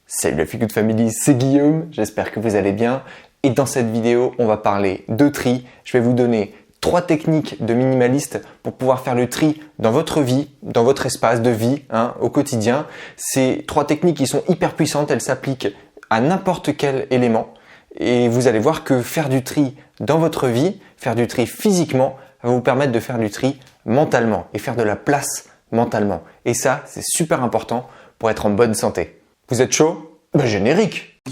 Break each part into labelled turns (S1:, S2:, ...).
S1: Salut la Feel Good Family, c'est Guillaume, j'espère que vous allez bien. Et dans cette vidéo, on va parler de tri. Je vais vous donner 3 techniques de minimaliste pour pouvoir faire le tri dans votre vie, dans votre espace de vie, au quotidien. Ces 3 techniques qui sont hyper puissantes, elles s'appliquent à n'importe quel élément. Et vous allez voir que faire du tri dans votre vie, faire du tri physiquement, va vous permettre de faire du tri mentalement et faire de la place mentalement. Et ça, c'est super important pour être en bonne santé. Vous êtes chaud? Générique!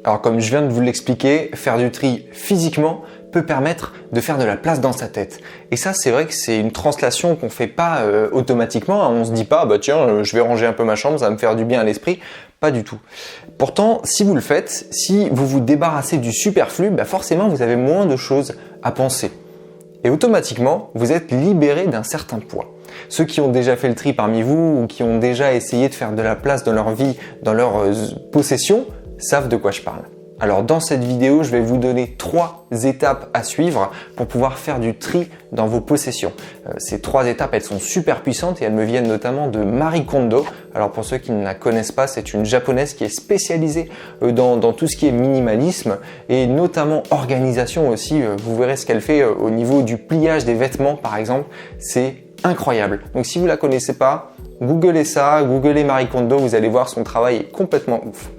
S1: Alors comme je viens de vous l'expliquer, faire du tri physiquement peut permettre de faire de la place dans sa tête. Et ça, c'est vrai que c'est une translation qu'on fait pas automatiquement. On se dit pas, tiens, je vais ranger un peu ma chambre, ça va me faire du bien à l'esprit. Pas du tout. Pourtant, si vous le faites, si vous vous débarrassez du superflu, forcément, vous avez moins de choses à penser. Et automatiquement, vous êtes libéré d'un certain poids. Ceux qui ont déjà fait le tri parmi vous ou qui ont déjà essayé de faire de la place dans leur vie, dans leur possession, savent de quoi je parle. Alors dans cette vidéo, je vais vous donner 3 étapes à suivre pour pouvoir faire du tri dans vos possessions. Ces 3 étapes, elles sont super puissantes et elles me viennent notamment de Marie Kondo. Alors pour ceux qui ne la connaissent pas, c'est une japonaise qui est spécialisée dans tout ce qui est minimalisme et notamment organisation aussi. Vous verrez ce qu'elle fait au niveau du pliage des vêtements par exemple. C'est incroyable. Donc si vous la connaissez pas, googlez ça, googlez Marie Kondo, vous allez voir son travail est complètement ouf.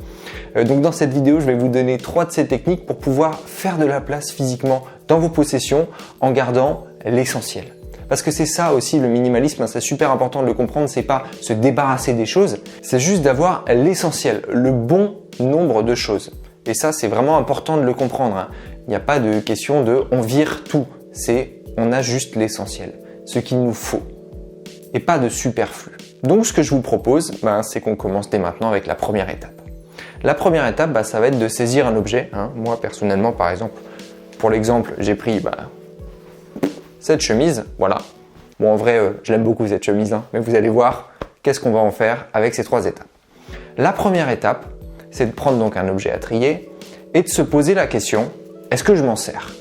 S1: Donc dans cette vidéo, je vais vous donner 3 de ces techniques pour pouvoir faire de la place physiquement dans vos possessions en gardant l'essentiel. Parce que c'est ça aussi le minimalisme, c'est super important de le comprendre, c'est pas se débarrasser des choses, c'est juste d'avoir l'essentiel, le bon nombre de choses. Et ça, c'est vraiment important de le comprendre. Il n'y a pas de question de on vire tout, c'est on a juste l'essentiel, ce qu'il nous faut et pas de superflu. Donc ce que je vous propose, c'est qu'on commence dès maintenant avec la première étape. La première étape, ça va être de saisir un objet. Moi, personnellement, par exemple, pour l'exemple, j'ai pris cette chemise. Voilà. Bon, en vrai, je l'aime beaucoup cette chemise, mais vous allez voir qu'est-ce qu'on va en faire avec ces 3 étapes. La première étape, c'est de prendre donc un objet à trier et de se poser la question, est-ce que je m'en sers?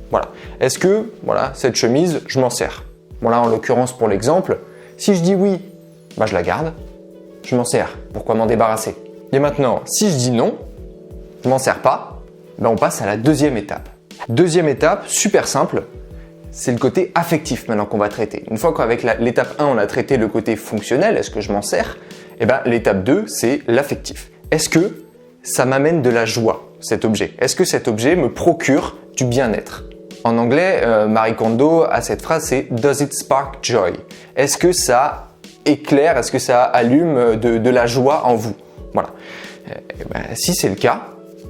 S1: Voilà. Est-ce que, cette chemise, je m'en sers? Bon, là, en l'occurrence, pour l'exemple, si je dis oui, je la garde, je m'en sers. Pourquoi m'en débarrasser? Et maintenant, si je dis non, je m'en sers pas, on passe à la deuxième étape. Deuxième étape, super simple, c'est le côté affectif maintenant qu'on va traiter. Une fois qu'avec l'étape 1, on a traité le côté fonctionnel, est-ce que je m'en sers? L'étape 2, c'est l'affectif. Est-ce que ça m'amène de la joie, cet objet? Est-ce que cet objet me procure du bien-être? En anglais, Marie Kondo a cette phrase, c'est « Does it spark joy ?» Est-ce que ça éclaire, est-ce que ça allume de la joie en vous? Voilà. Si c'est le cas,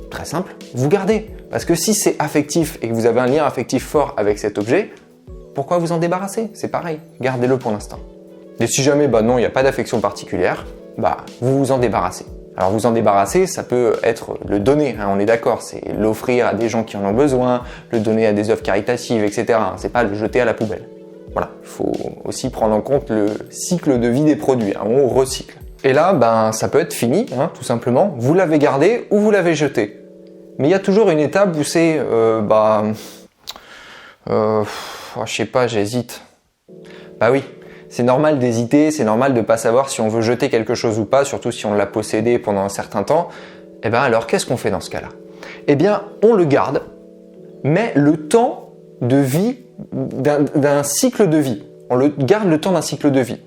S1: très simple, vous gardez. Parce que si c'est affectif et que vous avez un lien affectif fort avec cet objet, pourquoi vous en débarrasser? C'est pareil, gardez-le pour l'instant. Et si jamais, non, il n'y a pas d'affection particulière, vous vous en débarrassez. Alors vous en débarrasser, ça peut être le donner, on est d'accord, c'est l'offrir à des gens qui en ont besoin, le donner à des œuvres caritatives, etc. C'est pas le jeter à la poubelle. Voilà, il faut aussi prendre en compte le cycle de vie des produits, on recycle. Et là, ça peut être fini, tout simplement. Vous l'avez gardé ou vous l'avez jeté. Mais il y a toujours une étape où c'est, je sais pas, j'hésite. Oui, c'est normal d'hésiter, c'est normal de pas savoir si on veut jeter quelque chose ou pas, surtout si on l'a possédé pendant un certain temps. Alors qu'est-ce qu'on fait dans ce cas-là? On le garde, mais le temps de vie d'un cycle de vie. On le garde le temps d'un cycle de vie.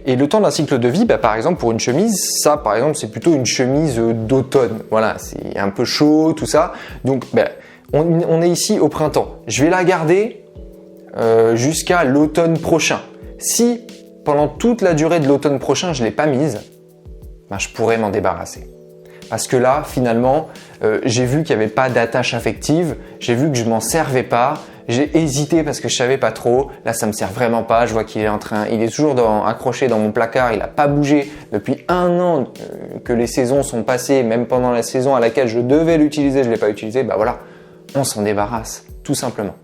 S1: Et le temps d'un cycle de vie, par exemple, pour une chemise, ça, par exemple, c'est plutôt une chemise d'automne. Voilà, c'est un peu chaud, tout ça. Donc, on est ici au printemps. Je vais la garder jusqu'à l'automne prochain. Si, pendant toute la durée de l'automne prochain, je ne l'ai pas mise, je pourrais m'en débarrasser. Parce que là, finalement, j'ai vu qu'il n'y avait pas d'attache affective, j'ai vu que je m'en servais pas, j'ai hésité parce que je savais pas trop. Là, ça me sert vraiment pas. Je vois qu'il est il est toujours accroché dans mon placard. Il n'a pas bougé depuis 1 an que les saisons sont passées. Même pendant la saison à laquelle je devais l'utiliser, je l'ai pas utilisé. Voilà, on s'en débarrasse tout simplement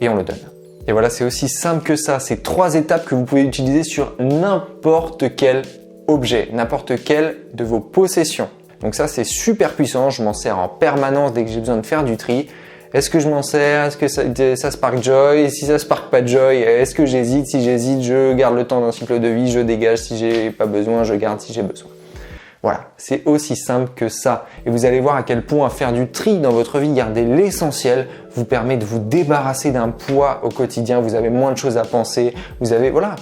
S1: et on le donne. Et voilà, c'est aussi simple que ça. C'est 3 étapes que vous pouvez utiliser sur n'importe quel objet, n'importe quelle de vos possessions. Donc ça, c'est super puissant. Je m'en sers en permanence dès que j'ai besoin de faire du tri. Est-ce que je m'en sers? Est-ce que ça spark joy? Si ça spark pas de joy, est-ce que j'hésite? Si j'hésite, je garde le temps d'un cycle de vie, je dégage si j'ai pas besoin, je garde si j'ai besoin. Voilà, c'est aussi simple que ça. Et vous allez voir à quel point faire du tri dans votre vie, garder l'essentiel, vous permet de vous débarrasser d'un poids au quotidien. Vous avez moins de choses à penser. Vous avez, voilà,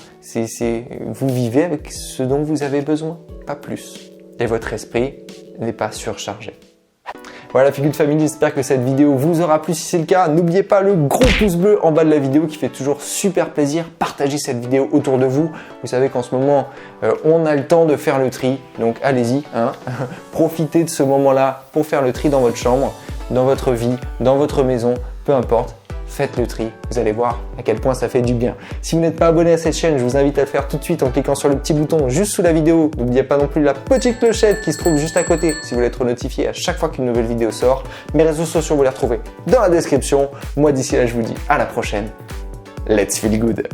S1: vous vivez avec ce dont vous avez besoin, pas plus. Et votre esprit n'est pas surchargé. Voilà, Feel Good Family, j'espère que cette vidéo vous aura plu. Si c'est le cas, n'oubliez pas le gros pouce bleu en bas de la vidéo qui fait toujours super plaisir. Partagez cette vidéo autour de vous. Vous savez qu'en ce moment, on a le temps de faire le tri. Donc allez-y, hein. Profitez de ce moment-là pour faire le tri dans votre chambre, dans votre vie, dans votre maison, peu importe. Faites le tri, vous allez voir à quel point ça fait du bien. Si vous n'êtes pas abonné à cette chaîne, je vous invite à le faire tout de suite en cliquant sur le petit bouton juste sous la vidéo. N'oubliez pas non plus la petite clochette qui se trouve juste à côté si vous voulez être notifié à chaque fois qu'une nouvelle vidéo sort. Mes réseaux sociaux, vous les retrouvez dans la description. Moi d'ici là, je vous dis à la prochaine. Let's feel good!